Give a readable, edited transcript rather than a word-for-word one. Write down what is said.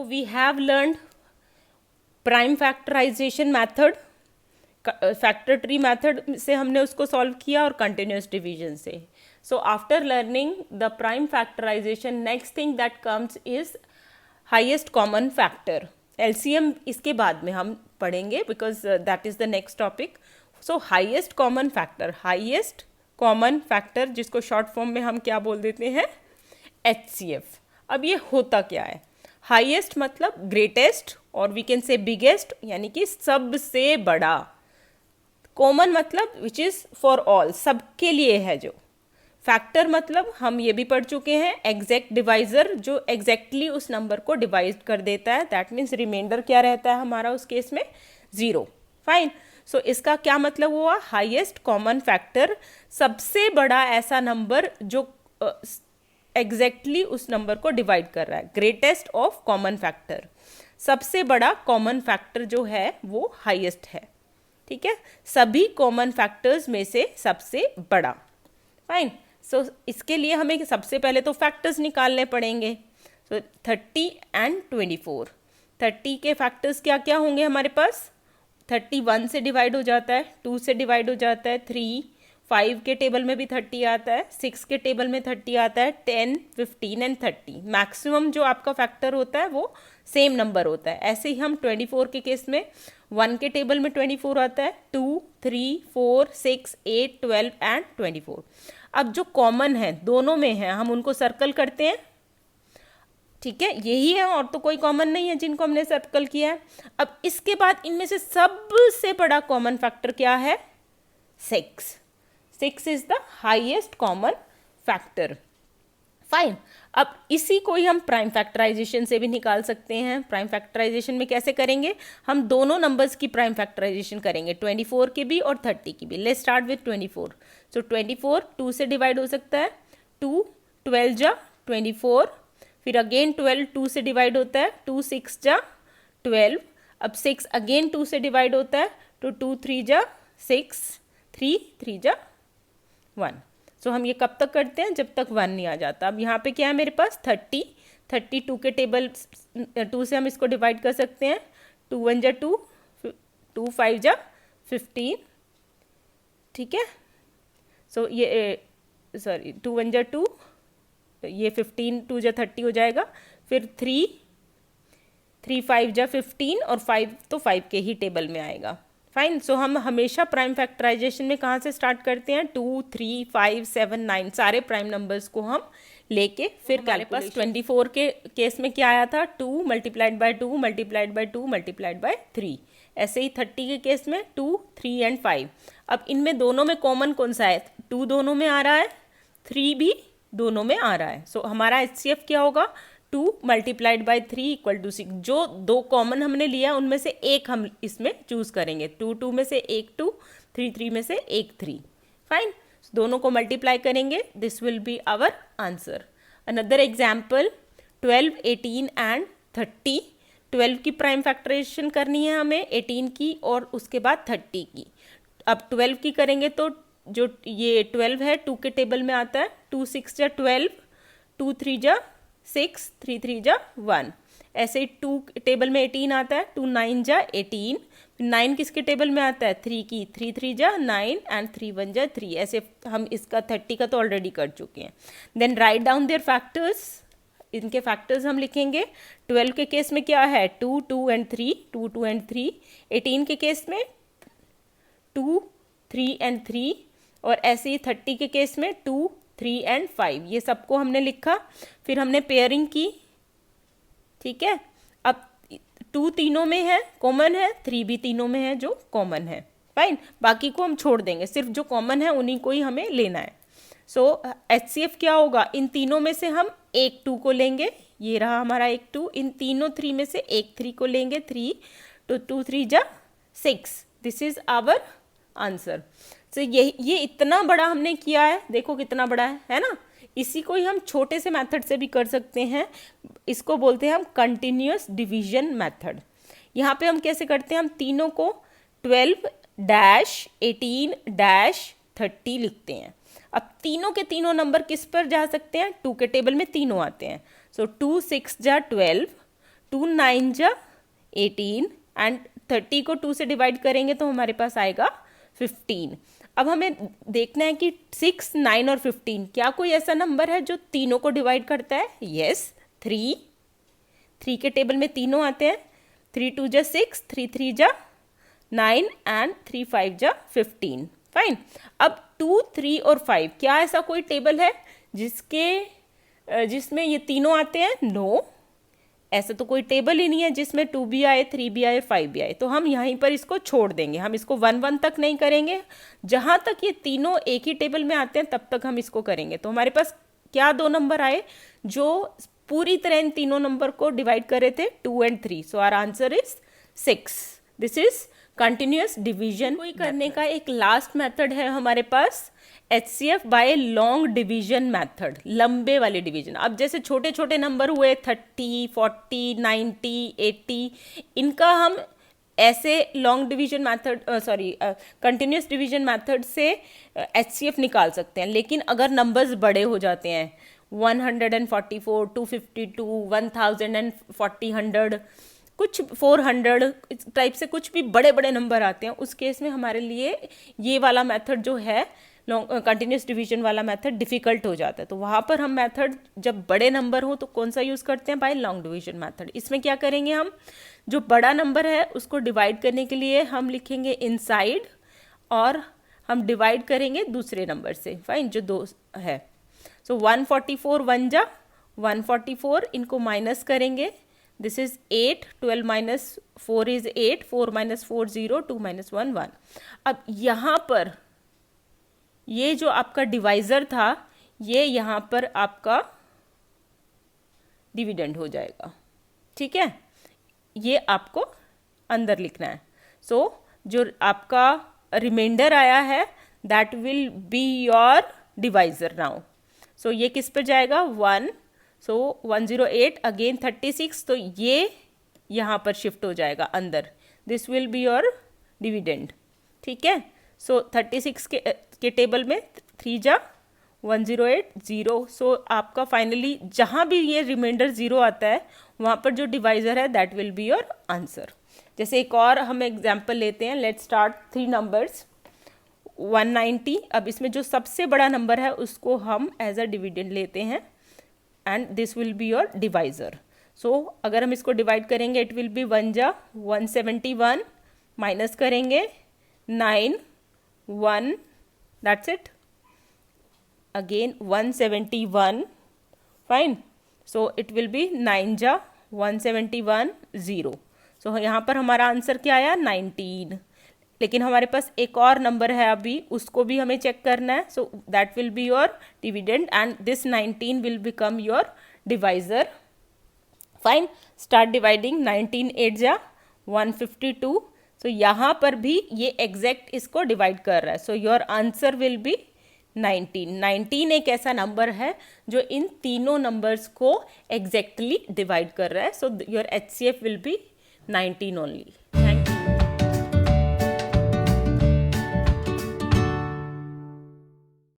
We have learned prime factorization method, factor tree method से हमने उसको सॉल्व किया, और कंटिन्यूस डिवीजन से. So after learning the prime factorization, next thing that comes is highest common factor. LCM इसके बाद में हम पढ़ेंगे, because that is the next topic. So highest common factor, highest common factor जिसको short form में हम क्या बोल देते हैं, HCF. अब ये होता क्या है? हाईएस्ट मतलब ग्रेटेस्ट, और वी कैन से बिगेस्ट, यानी कि सबसे बड़ा. कॉमन मतलब विच इज़ फॉर ऑल, सबके लिए है. जो फैक्टर मतलब हम ये भी पढ़ चुके हैं, एग्जैक्ट डिवाइजर, जो एग्जैक्टली उस नंबर को डिवाइड कर देता है. दैट मीन्स रिमाइंडर क्या रहता है हमारा उस केस में, 0. फाइन. सो इसका क्या मतलब हुआ? हाईएस्ट कॉमन फैक्टर, सबसे बड़ा ऐसा नंबर जो एग्जैक्टली उस नंबर को डिवाइड कर रहा है. ग्रेटेस्ट ऑफ कॉमन फैक्टर, सबसे बड़ा कॉमन फैक्टर जो है वो हाईएस्ट है. ठीक है, सभी कॉमन फैक्टर्स में से सबसे बड़ा. फाइन. सो इसके लिए हमें सबसे पहले तो फैक्टर्स निकालने पड़ेंगे. सो 30 एंड 24. 30 के फैक्टर्स क्या क्या होंगे हमारे पास? 30 1 से डिवाइड हो जाता है, 2 से डिवाइड हो जाता है, 3, 5 के टेबल में भी 30 आता है, 6 के टेबल में 30 आता है, 10, 15 एंड 30. मैक्सिमम जो आपका फैक्टर होता है वो सेम नंबर होता है. ऐसे ही हम 24 के केस में 1 के टेबल में 24 आता है, 2, 3, 4, 6, 8, 12 एंड 24. अब जो कॉमन है दोनों में है, हम उनको सर्कल करते हैं. ठीक है, यही है, और तो कोई कॉमन नहीं है जिनको हमने सर्कल किया है. अब इसके बाद इनमें से सबसे बड़ा कॉमन फैक्टर क्या है? 6. 6 is the highest common factor. Fine. अब इसी को ही हम प्राइम फैक्टराइजेशन से भी निकाल सकते हैं. प्राइम फैक्टराइजेशन में कैसे करेंगे? हम दोनों नंबर्स की प्राइम फैक्टराइजेशन करेंगे, 24 की भी और 30 की भी. Let's start with 24. सो 24 2 से डिवाइड हो सकता है, 2, 12 जा 24, फिर अगेन 12 2 से डिवाइड होता है, 2, 6 जा 12. अब 6 अगेन 2 से डिवाइड होता है, तो 2, 3 जा 6, 3, 3 जा 1. सो हम ये कब तक करते हैं? जब तक 1 नहीं आ जाता. अब यहाँ पे क्या है मेरे पास? 30. 32 के टेबल 2 से हम इसको डिवाइड कर सकते हैं. 2 1 जा 2, 2 5 जा 15. ठीक है. सो ये सॉरी 2 1 जा 2, ये 15, 2 जा 30 हो जाएगा. फिर 3 5 जा 15, और 5 तो 5 के ही टेबल में आएगा. फाइन. सो हम हमेशा प्राइम फैक्टराइजेशन में कहाँ से स्टार्ट करते हैं? 2, 3, 5, 7, 9 सारे प्राइम नंबर्स को हम लेके फिर हमारे पास 24 के केस में क्या आया था? 2 multiplied by 2 multiplied by 2 multiplied by 3. ऐसे ही 30 के केस में 2, 3 एंड 5. अब इनमें दोनों में कॉमन कौन सा है? 2 दोनों में आ रहा है, 3 भी दोनों में आ रहा है. सो हमारा HCF क्या होगा? 2 मल्टीप्लाइड बाई 3 इक्वल टू 6. जो दो कॉमन हमने लिया उनमें से एक हम इसमें चूज करेंगे. 2 2 में से एक 2, 3 3 में से एक 3. फाइन. दोनों को मल्टीप्लाई करेंगे, this will be our answer. Another example, 12, 18 and 30. 12 की प्राइम फैक्टराइजेशन करनी है हमें, 18 की और उसके बाद 30 की. अब 12 की करेंगे तो जो ये 12 है 2 के टेबल में आता है, 2 6 जा 12, 2 3 जा 6, 3 3 जा 1. ऐसे 2 टेबल में 18 आता है, 2 9 जा 18. 9 किसके टेबल में आता है? 3 की, 3 3 जा 9 एंड 3 1 जा 3. ऐसे हम इसका 30 का तो ऑलरेडी कर चुके हैं. Then write down their factors. इनके फैक्टर्स हम लिखेंगे. 12 के केस में क्या है? 2 2 एंड 3, 2 2 एंड 3. 18 के केस में 2 3 एंड 3, और ऐसे ही 30 के केस में 2 3 एंड 5. ये सबको हमने लिखा. फिर हमने पेयरिंग की. ठीक है. अब 2 तीनों में है, कॉमन है, 3 भी तीनों में है जो कॉमन है. फाइन. बाकी को हम छोड़ देंगे, सिर्फ जो कॉमन है उन्हीं को ही हमें लेना है. सो HCF क्या होगा? इन तीनों में से हम एक 2 को लेंगे, ये रहा हमारा एक 2. इन तीनों 3 में से एक 3 को लेंगे, 3, तो 2 3 जा 6. This is our answer. तो ये इतना बड़ा हमने किया है, देखो कितना बड़ा है ना. इसी को ही हम छोटे से मेथड से भी कर सकते हैं. इसको बोलते हैं हम कंटिन्यूअस डिवीजन मेथड. यहाँ पे हम कैसे करते हैं? हम तीनों को 12 डैश 18 डैश 30 लिखते हैं. अब तीनों के तीनों नंबर किस पर जा सकते हैं? 2 के टेबल में तीनों आते हैं. सो 2 6 जा 12, 2 9 जा 18 एंड 30 को 2 से डिवाइड करेंगे तो हमारे पास आएगा 15। अब हमें देखना है कि 6, 9 और 15 क्या कोई ऐसा नंबर है जो तीनों को डिवाइड करता है? यस, 3 के टेबल में तीनों आते हैं। 3 2 जा 6, 3 3 जा 9 एंड 3 5 जा 15। फाइन। अब 2, 3 और 5 क्या ऐसा कोई टेबल है जिसमें ये तीनों आते हैं? नो, ऐसा तो कोई टेबल ही नहीं है जिसमें 2 भी आए, 3 भी आए, 5 भी आए। तो हम यहीं पर इसको छोड़ देंगे, हम इसको 1 1 तक नहीं करेंगे। जहां तक ये तीनों एक ही टेबल में आते हैं तब तक हम इसको करेंगे। तो हमारे पास क्या दो नंबर आए जो पूरी तरह इन तीनों नंबर को डिवाइड कर रहे थे? 2 and 3। So our answer is 6। This is continuous division. कोई करने का एक लास्ट मेथड है हमारे पास, HCF by long division method, लंबे वाले डिवीजन। अब जैसे छोटे छोटे नंबर हुए 30, 40, 90, 80, इनका हम ऐसे long division method continuous division method से HCF निकाल सकते हैं। लेकिन अगर नंबर्स बड़े हो जाते हैं 144, 252, 1040, 100, कुछ 400 टाइप से कुछ भी बड़े बड़े नंबर आते हैं, उस केस में हमारे लिए ये वाला मेथड जो है कंटिन्यूस डिवीजन वाला मेथड डिफिकल्ट हो जाता है। तो वहाँ पर हम मेथड जब बड़े नंबर हो तो कौन सा यूज़ करते हैं? By long division method. इसमें क्या करेंगे, हम जो बड़ा नंबर है उसको डिवाइड करने के लिए हम लिखेंगे इनसाइड और हम डिवाइड करेंगे दूसरे नंबर से। फाइन, जो 2 है। सो 144 1 जा 144, इनको माइनस करेंगे। This is 8, 12 minus 4 is 8, 4 minus 4 0, 2 minus 1 1। अब यहाँ पर ये जो आपका डिवाइजर था ये यहाँ पर आपका डिविडेंड हो जाएगा। ठीक है, ये आपको अंदर लिखना है। सो जो आपका रिमाइंडर आया है that will be your divisor now. So ये किस पर जाएगा? 1। सो 108 अगेन 36, तो ये यहाँ पर शिफ्ट हो जाएगा अंदर। This will be your dividend. ठीक है, सो 36 के टेबल में 3 जा 108 0। सो आपका फाइनली जहाँ भी ये रिमाइंडर 0 आता है वहाँ पर जो डिवाइजर है that will be your answer. जैसे एक और हम एग्जाम्पल लेते हैं। Let's start 3 numbers 190। अब इसमें जो सबसे बड़ा नंबर है उसको हम एज अ डिविडेंड लेते हैं and this will be your divisor. So अगर हम इसको डिवाइड करेंगे इट विल बी 1 जा 171, माइनस करेंगे 9 1, that's it, again 171। Fine, so it will be 9 जा 171 0। सो यहाँ पर हमारा आंसर क्या आया? 19। लेकिन हमारे पास एक और नंबर है अभी, उसको भी हमें चेक करना है। So that will be your dividend and this 19 will become your divisor. Fine, start dividing. 19 8 जा 152। सो यहाँ पर भी ये एग्जैक्ट इसको डिवाइड कर रहा है। So your answer will be 19। 19 एक ऐसा नंबर है जो इन तीनों नंबर्स को एग्जैक्टली डिवाइड कर रहा है। So your HCF will be 19 only.